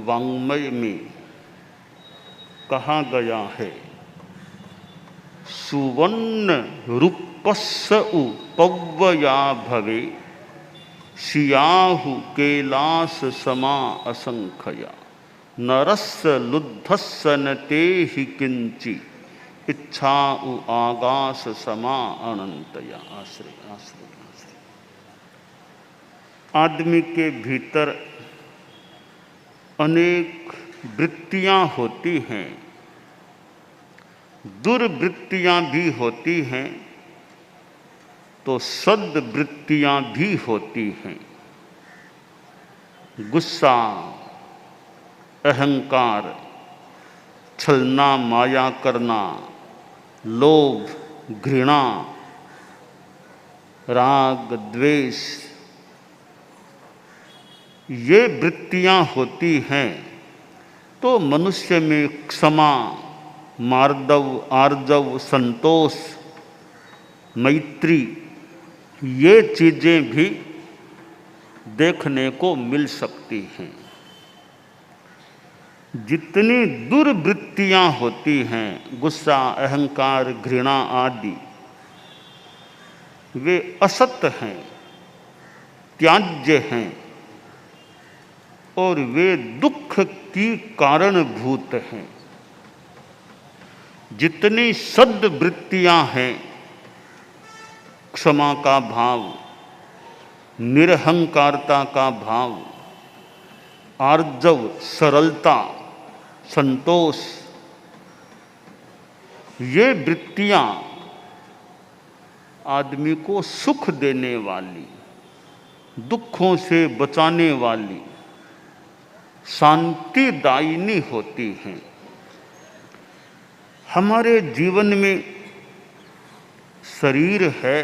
वाङ्मय में कहा गया है, सुवर्ण रूपस्य पव्वया भवे सियाहु कैलास समा असंख्या नरस्य लुद्धस्य न तेहि किंचि इच्छा आगास समा अनंतया। आश्रय आश्रय आश्रय। आदमी के भीतर अनेक वृत्तियां होती हैं, दुर्वृत्तियां भी होती हैं तो सद्वृत्तियां भी होती हैं। गुस्सा, अहंकार, छलना माया करना, लोभ, घृणा, राग, द्वेष, ये वृत्तियां होती हैं तो मनुष्य में क्षमा, मार्दव, आर्जव, संतोष, मैत्री, ये चीजें भी देखने को मिल सकती हैं। जितनी दुर्वृत्तियां होती हैं, गुस्सा, अहंकार, घृणा आदि, वे असत हैं, त्याज्य हैं और वे दुख की कारणभूत हैं। जितनी सद्वृत्तियां हैं, क्षमा का भाव, निरहंकारता का भाव, आर्जव, सरलता, संतोष, ये वृत्तियां आदमी को सुख देने वाली, दुखों से बचाने वाली, शांतिदायिनी होती हैं। हमारे जीवन में शरीर है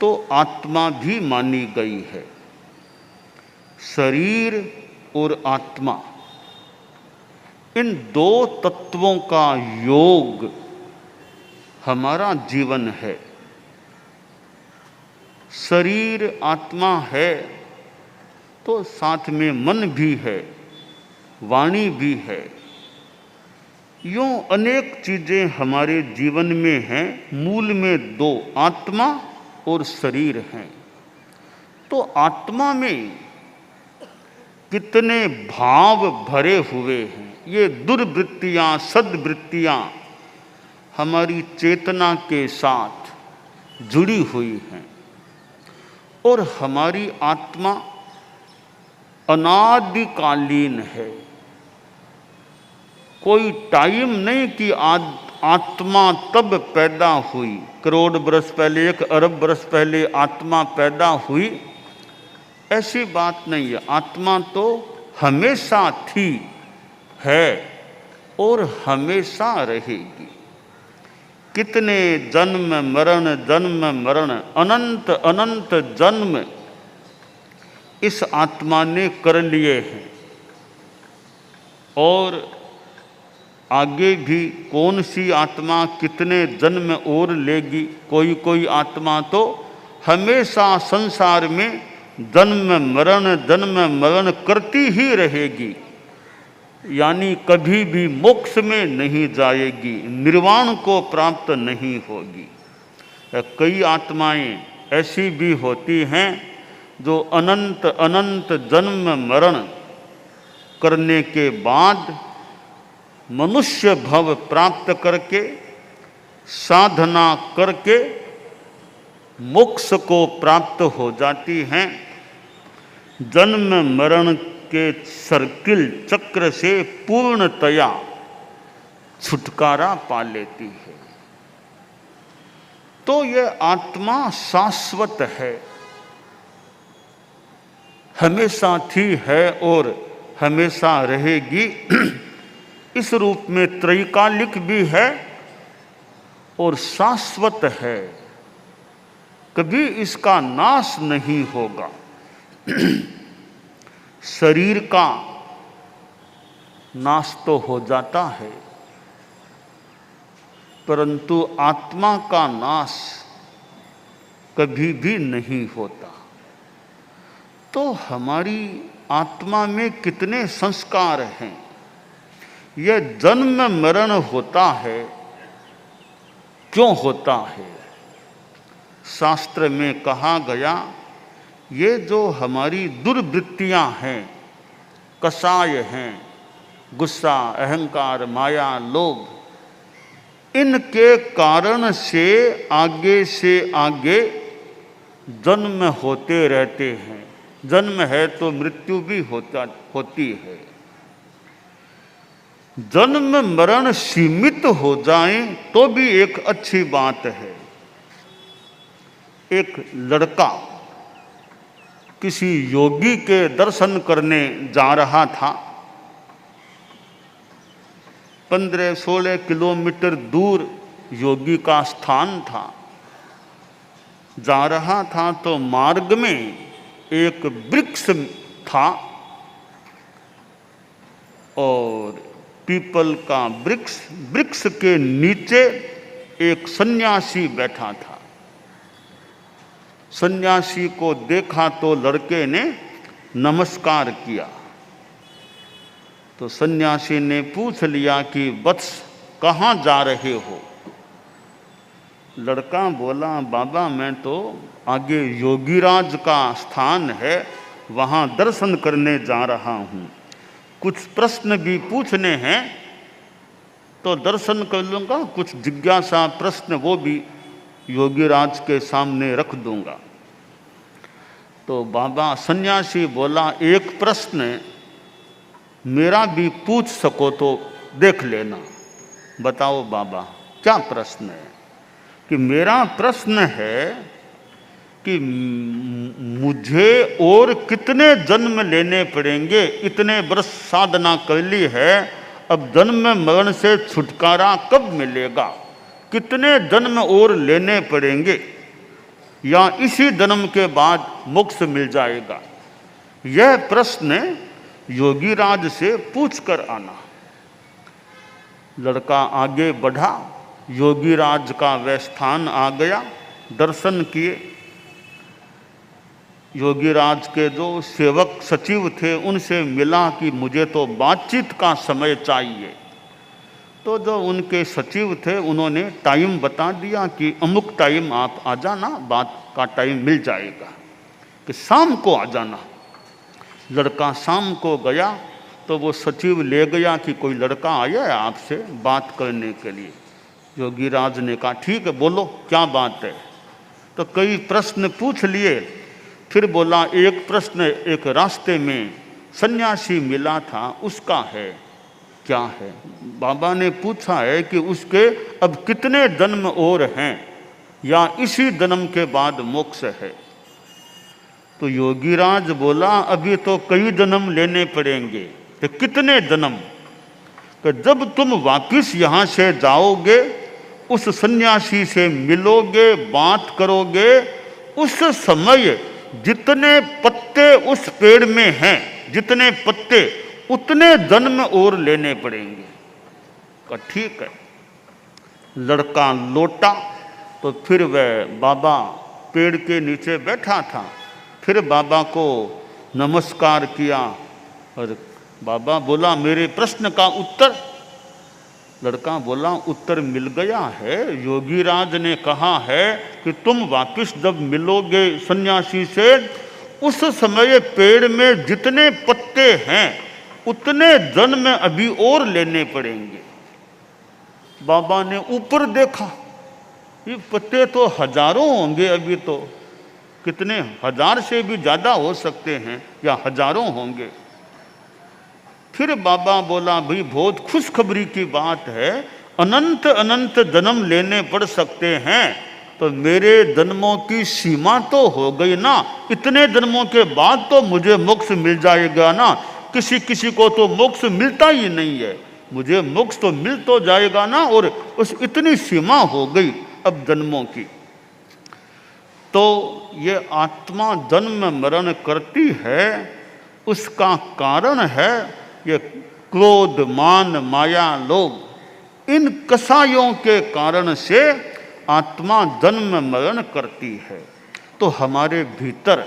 तो आत्मा भी मानी गई है। शरीर और आत्मा, इन दो तत्वों का योग हमारा जीवन है। शरीर आत्मा है तो साथ में मन भी है, वाणी भी है। यूं अनेक चीजें हमारे जीवन में हैं। मूल में दो, आत्मा और शरीर हैं। तो आत्मा में कितने भाव भरे हुए हैं। ये दुर्वृत्तियां, सद्वृत्तियां हमारी चेतना के साथ जुड़ी हुई हैं और हमारी आत्मा अनादिकालीन है। कोई टाइम नहीं कि आत्मा तब पैदा हुई, करोड़ बरस पहले, 1 अरब बरस पहले आत्मा पैदा हुई, ऐसी बात नहीं है। आत्मा तो हमेशा थी, है और हमेशा रहेगी। कितने जन्म मरण, अनंत अनंत जन्म इस आत्मा ने कर लिए हैं और आगे भी कौन सी आत्मा कितने जन्म और लेगी। कोई कोई आत्मा तो हमेशा संसार में जन्म मरण करती ही रहेगी, यानी कभी भी मोक्ष में नहीं जाएगी, निर्वाण को प्राप्त नहीं होगी। कई आत्माएं ऐसी भी होती हैं जो अनंत अनंत जन्म मरण करने के बाद मनुष्य भव प्राप्त करके, साधना करके मोक्ष को प्राप्त हो जाती हैं। जन्म मरण के सर्किल चक्र से पूर्णतया छुटकारा पा लेती है। तो यह आत्मा शाश्वत है, हमेशा थी, है और हमेशा रहेगी। इस रूप में त्रैकालिक भी है और शाश्वत है, कभी इसका नाश नहीं होगा। शरीर का नाश तो हो जाता है, परंतु आत्मा का नाश कभी भी नहीं होता। तो हमारी आत्मा में कितने संस्कार हैं। यह जन्म मरण होता है, क्यों होता है? शास्त्र में कहा गया, ये जो हमारी दुर्वृत्तियां हैं, कषाय हैं, गुस्सा, अहंकार, माया, लोभ, इनके कारण से आगे जन्म होते रहते हैं। जन्म है तो मृत्यु भी होती है। जन्म मरण सीमित हो जाए तो भी एक अच्छी बात है। एक लड़का किसी योगी के दर्शन करने जा रहा था। 15-16 किलोमीटर दूर योगी का स्थान था। जा रहा था तो मार्ग में एक वृक्ष था और पीपल का वृक्ष के नीचे एक सन्यासी बैठा था। सन्यासी को देखा तो लड़के ने नमस्कार किया। तो सन्यासी ने पूछ लिया कि वत्स, कहाँ जा रहे हो? लड़का बोला, बाबा मैं तो आगे योगीराज का स्थान है, वहाँ दर्शन करने जा रहा हूँ। कुछ प्रश्न भी पूछने हैं तो दर्शन कर लूँगा, कुछ जिज्ञासा प्रश्न वो भी योगीराज के सामने रख दूँगा। तो बाबा सन्यासी बोला, एक प्रश्न मेरा भी पूछ सको तो देख लेना। बताओ बाबा, क्या प्रश्न है? कि मेरा प्रश्न है कि मुझे और कितने जन्म लेने पड़ेंगे? इतने वर्ष साधना कर ली है, अब जन्म मरण से छुटकारा कब मिलेगा? कितने जन्म और लेने पड़ेंगे या इसी जन्म के बाद मोक्ष मिल जाएगा? यह प्रश्न योगीराज से पूछ कर आना। लड़का आगे बढ़ा, योगीराज का वह स्थान आ गया, दर्शन किए। योगीराज के जो सेवक सचिव थे उनसे मिला कि मुझे तो बातचीत का समय चाहिए। तो जो उनके सचिव थे उन्होंने टाइम बता दिया कि अमुक टाइम आप आ जाना, बात का टाइम मिल जाएगा, कि शाम को आ जाना। लड़का शाम को गया तो वो सचिव ले गया कि कोई लड़का आया है आपसे बात करने के लिए। योगीराज ने कहा, ठीक है बोलो क्या बात है। तो कई प्रश्न पूछ लिए। फिर बोला, एक प्रश्न एक रास्ते में सन्यासी मिला था उसका है। क्या है? बाबा ने पूछा है कि उसके अब कितने जन्म और हैं या इसी जन्म के बाद मोक्ष है? तो योगीराज बोला, अभी तो कई जन्म लेने पड़ेंगे। तो कितने जन्म? तो जब तुम वापिस यहाँ से जाओगे, उस सन्यासी से मिलोगे, बात करोगे, उस समय जितने पत्ते उस पेड़ में हैं, जितने पत्ते, उतने जन्म और लेने पड़ेंगे। कहा ठीक है। लड़का लौटा तो फिर वह बाबा पेड़ के नीचे बैठा था। फिर बाबा को नमस्कार किया और बाबा बोला, मेरे प्रश्न का उत्तर? लड़का बोला, उत्तर मिल गया है। योगीराज ने कहा है कि तुम वापिस जब मिलोगे सन्यासी से, उस समय पेड़ में जितने पत्ते हैं उतने जन्म अभी और लेने पड़ेंगे। बाबा ने ऊपर देखा, ये पत्ते तो हजारों होंगे, अभी तो कितने हजार से भी ज़्यादा हो सकते हैं या हजारों होंगे। फिर बाबा बोला, भाई बहुत खुशखबरी की बात है, अनंत अनंत जन्म लेने पड़ सकते हैं, तो मेरे जन्मों की सीमा तो हो गई ना। इतने जन्मों के बाद तो मुझे मोक्ष मिल जाएगा ना। किसी किसी को तो मोक्ष मिलता ही नहीं है, मुझे मोक्ष तो मिल तो जाएगा ना। और उस इतनी सीमा हो गई अब जन्मों की। तो ये आत्मा जन्म मरण करती है, उसका कारण है ये क्रोध, मान, माया, लोभ। इन कषायों के कारण से आत्मा जन्म मरण करती है। तो हमारे भीतर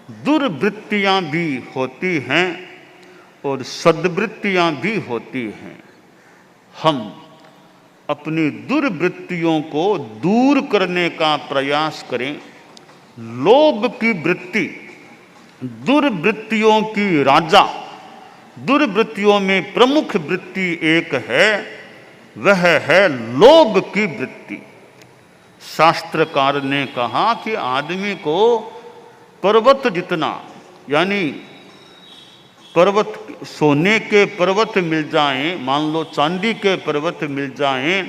दुर्वृत्तियां भी होती हैं और सद्वृत्तियां भी होती हैं। हम अपनी दुर्वृत्तियों को दूर करने का प्रयास करें। लोभ की वृत्ति दुर्वृत्तियों की राजा, दुर्वृत्तियों में प्रमुख वृत्ति एक है, वह है लोभ की वृत्ति। शास्त्रकार ने कहा कि आदमी को पर्वत जितना, यानी पर्वत, सोने के पर्वत मिल जाएं, मान लो चांदी के पर्वत मिल जाएं,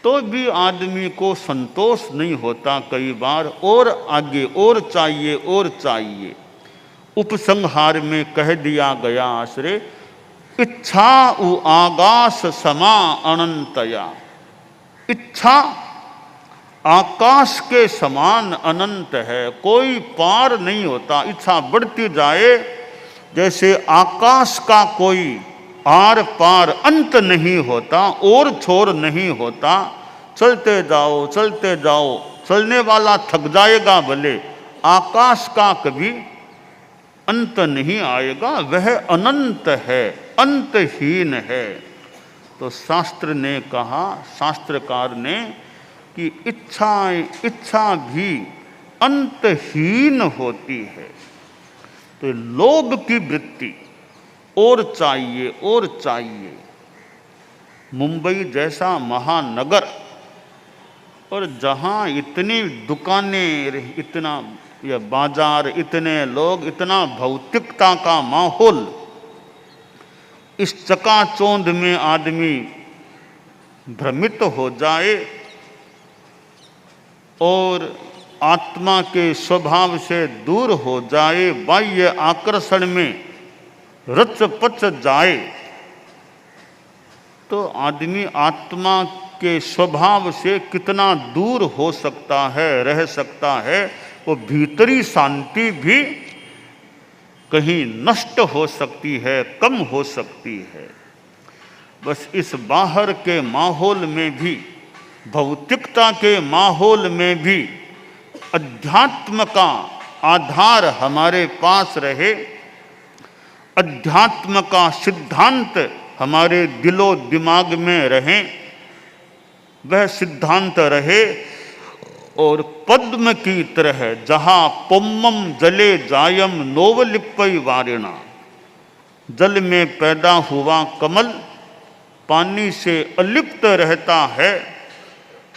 तो भी आदमी को संतोष नहीं होता। कई बार और आगे और चाहिए और चाहिए। उपसंहार में कह दिया गया आश्रय, इच्छा उ आकाश समा अनंतया। इच्छा आकाश के समान अनंत है, कोई पार नहीं होता। इच्छा बढ़ती जाए, जैसे आकाश का कोई आर पार अंत नहीं होता, और छोर नहीं होता। चलते जाओ चलते जाओ, चलने वाला थक जाएगा भले, आकाश का कभी अंत नहीं आएगा, वह अनंत है, अंतहीन है। तो शास्त्र ने कहा, शास्त्रकार ने, कि इच्छा भी अंतहीन होती है। तो लोभ की वृत्ति, और चाहिए और चाहिए। मुंबई जैसा महानगर, और जहाँ इतनी दुकानें, इतना या बाजार, इतने लोग, इतना भौतिकता का माहौल, इस चकाचौंध में आदमी भ्रमित हो जाए और आत्मा के स्वभाव से दूर हो जाए, बाह्य आकर्षण में रच पच जाए, तो आदमी आत्मा के स्वभाव से कितना दूर हो सकता है, रह सकता है। वो भीतरी शांति भी कहीं नष्ट हो सकती है, कम हो सकती है। बस इस बाहर के माहौल में भी, भौतिकता के माहौल में भी अध्यात्म का आधार हमारे पास रहे, अध्यात्म का सिद्धांत हमारे दिलो दिमाग में रहे, वह सिद्धांत रहे। और पद्म की तरह जहाँ पुम्मम जले जायम नोवलिप्पई वारिणा, जल में पैदा हुआ कमल पानी से अलिप्त रहता है,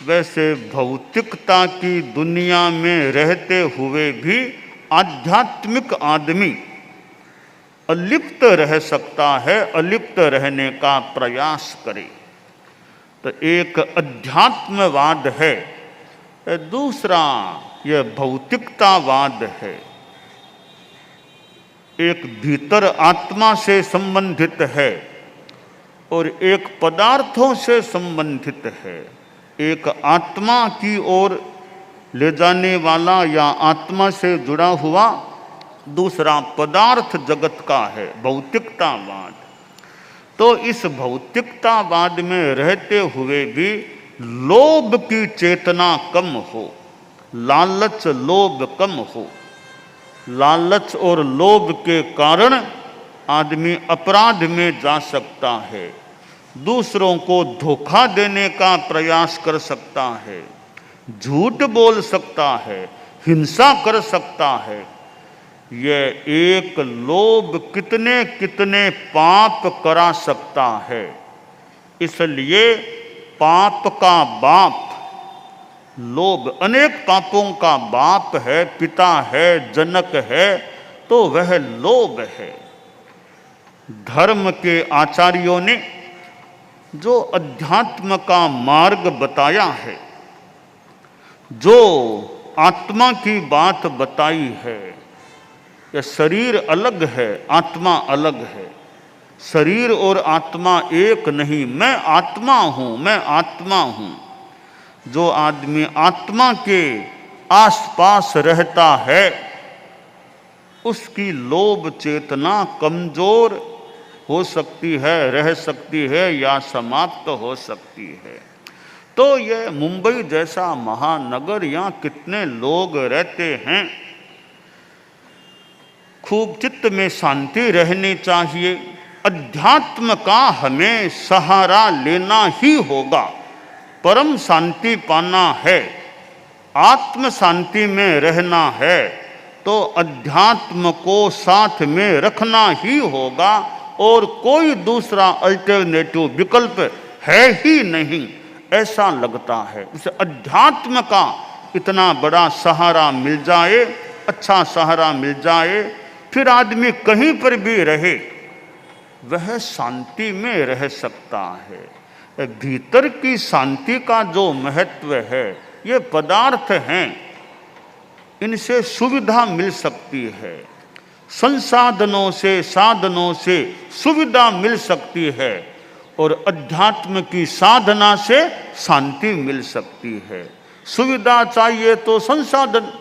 वैसे भौतिकता की दुनिया में रहते हुए भी आध्यात्मिक आदमी अलिप्त रह सकता है। अलिप्त रहने का प्रयास करे। तो एक अध्यात्मवाद है, दूसरा यह भौतिकतावाद है। एक भीतर आत्मा से संबंधित है और एक पदार्थों से संबंधित है। एक आत्मा की ओर ले जाने वाला या आत्मा से जुड़ा हुआ, दूसरा पदार्थ जगत का है, भौतिकतावाद। तो इस भौतिकतावाद में रहते हुए भी लोभ की चेतना कम हो, लालच लोभ कम हो। लालच और लोभ के कारण आदमी अपराध में जा सकता है, दूसरों को धोखा देने का प्रयास कर सकता है, झूठ बोल सकता है, हिंसा कर सकता है। यह एक लोभ कितने कितने पाप करा सकता है। इसलिए पाप का बाप लोभ, अनेक पापों का बाप है, पिता है, जनक है, तो वह लोभ है। धर्म के आचार्यों ने जो अध्यात्म का मार्ग बताया है, जो आत्मा की बात बताई है, यह शरीर अलग है, आत्मा अलग है। शरीर और आत्मा एक नहीं। मैं आत्मा हूँ, मैं आत्मा हूँ। जो आदमी आत्मा के आसपास रहता है, उसकी लोभ चेतना कमजोर हो सकती है, रह सकती है या समाप्त हो सकती है। तो यह मुंबई जैसा महानगर, यहाँ कितने लोग रहते हैं, खूब चित्त में शांति रहनी चाहिए। अध्यात्म का हमें सहारा लेना ही होगा। परम शांति पाना है, आत्म शांति में रहना है, तो अध्यात्म को साथ में रखना ही होगा और कोई दूसरा अल्टरनेटिव विकल्प है ही नहीं, ऐसा लगता है। उसे अध्यात्म का इतना बड़ा सहारा मिल जाए, अच्छा सहारा मिल जाए, फिर आदमी कहीं पर भी रहे वह शांति में रह सकता है। भीतर की शांति का जो महत्व है, ये पदार्थ हैं, इनसे सुविधा मिल सकती है, संसाधनों से साधनों से सुविधा मिल सकती है, और अध्यात्म की साधना से शांति मिल सकती है। सुविधा चाहिए तो संसाधन,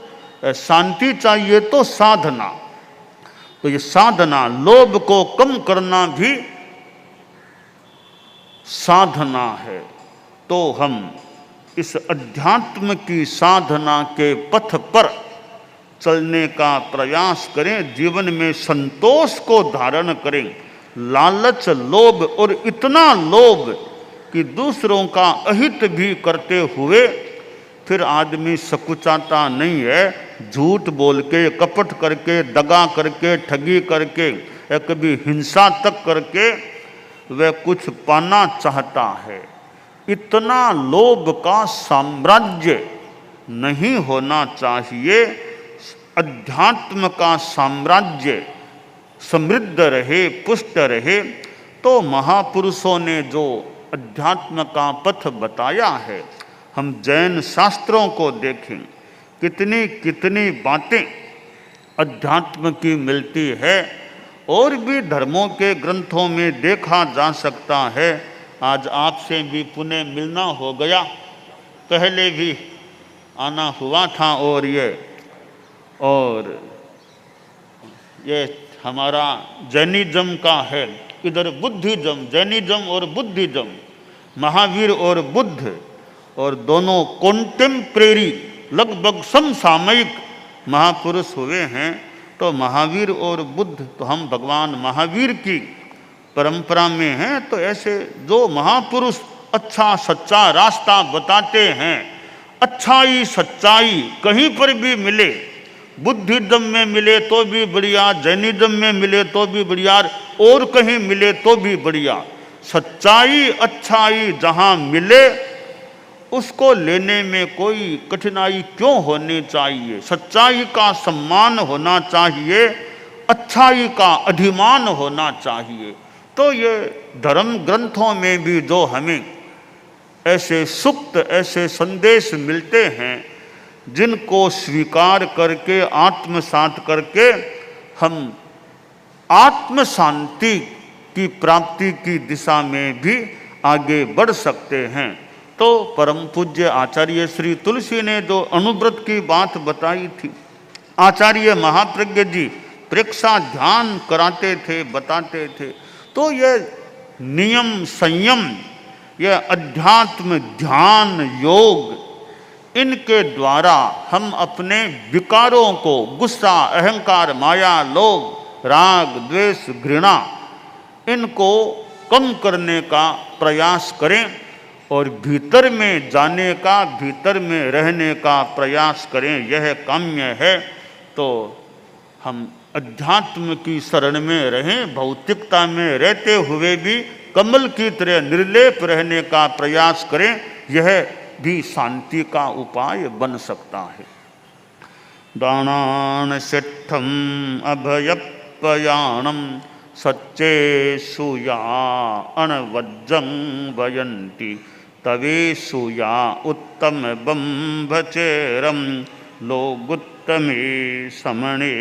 शांति चाहिए तो साधना। तो ये साधना, लोभ को कम करना भी साधना है। तो हम इस अध्यात्म की साधना के पथ पर चलने का प्रयास करें, जीवन में संतोष को धारण करें। लालच, लोभ, और इतना लोभ कि दूसरों का अहित भी करते हुए फिर आदमी सकुचाता नहीं है। झूठ बोल के, कपट करके, दगा करके, ठगी करके, या कभी हिंसा तक करके वह कुछ पाना चाहता है। इतना लोभ का साम्राज्य नहीं होना चाहिए। अध्यात्म का साम्राज्य समृद्ध रहे, पुष्ट रहे। तो महापुरुषों ने जो अध्यात्म का पथ बताया है, हम जैन शास्त्रों को देखें, कितनी कितनी बातें अध्यात्म की मिलती है, और भी धर्मों के ग्रंथों में देखा जा सकता है। आज आपसे भी पुणे मिलना हो गया, पहले भी आना हुआ था, और ये हमारा जैनिज्म का है। इधर बुद्धिज्म, जैनिज्म और बुद्धिज्म, महावीर और बुद्ध, और दोनों कॉन्टेम्प्रेरी, लगभग समसामयिक महापुरुष हुए हैं। तो महावीर और बुद्ध, तो हम भगवान महावीर की परंपरा में हैं। तो ऐसे जो महापुरुष अच्छा सच्चा रास्ता बताते हैं, अच्छाई सच्चाई कहीं पर भी मिले, बुद्धिज्म में मिले तो भी बढ़िया, जैनिज्म में मिले तो भी बढ़िया, और कहीं मिले तो भी बढ़िया। सच्चाई अच्छाई जहाँ मिले उसको लेने में कोई कठिनाई क्यों होनी चाहिए। सच्चाई का सम्मान होना चाहिए, अच्छाई का अधिमान होना चाहिए। तो ये धर्म ग्रंथों में भी जो हमें ऐसे सुक्त, ऐसे संदेश मिलते हैं, जिनको स्वीकार करके, आत्मसात करके हम आत्म शांति की प्राप्ति की दिशा में भी आगे बढ़ सकते हैं। तो परम पूज्य आचार्य श्री तुलसी ने जो अनुव्रत की बात बताई थी, आचार्य महाप्रज्ञ जी प्रेक्षा ध्यान कराते थे, बताते थे। तो यह नियम, संयम, यह अध्यात्म, ध्यान, योग, इनके द्वारा हम अपने विकारों को, गुस्सा, अहंकार, माया, लोभ, राग, द्वेष, घृणा, इनको कम करने का प्रयास करें और भीतर में जाने का, भीतर में रहने का प्रयास करें। यह काम्य है। तो हम अध्यात्म की शरण में रहें, भौतिकता में रहते हुए भी कमल की तरह निर्लेप रहने का प्रयास करें। यह भी शांति का उपाय बन सकता है। दानान सिद्धम अभयपयाणम सच्चे सुया अनवज्जं वयन्ति तवे सुया उत्तम बंभचेरम लोगुत्तमे समणेनाय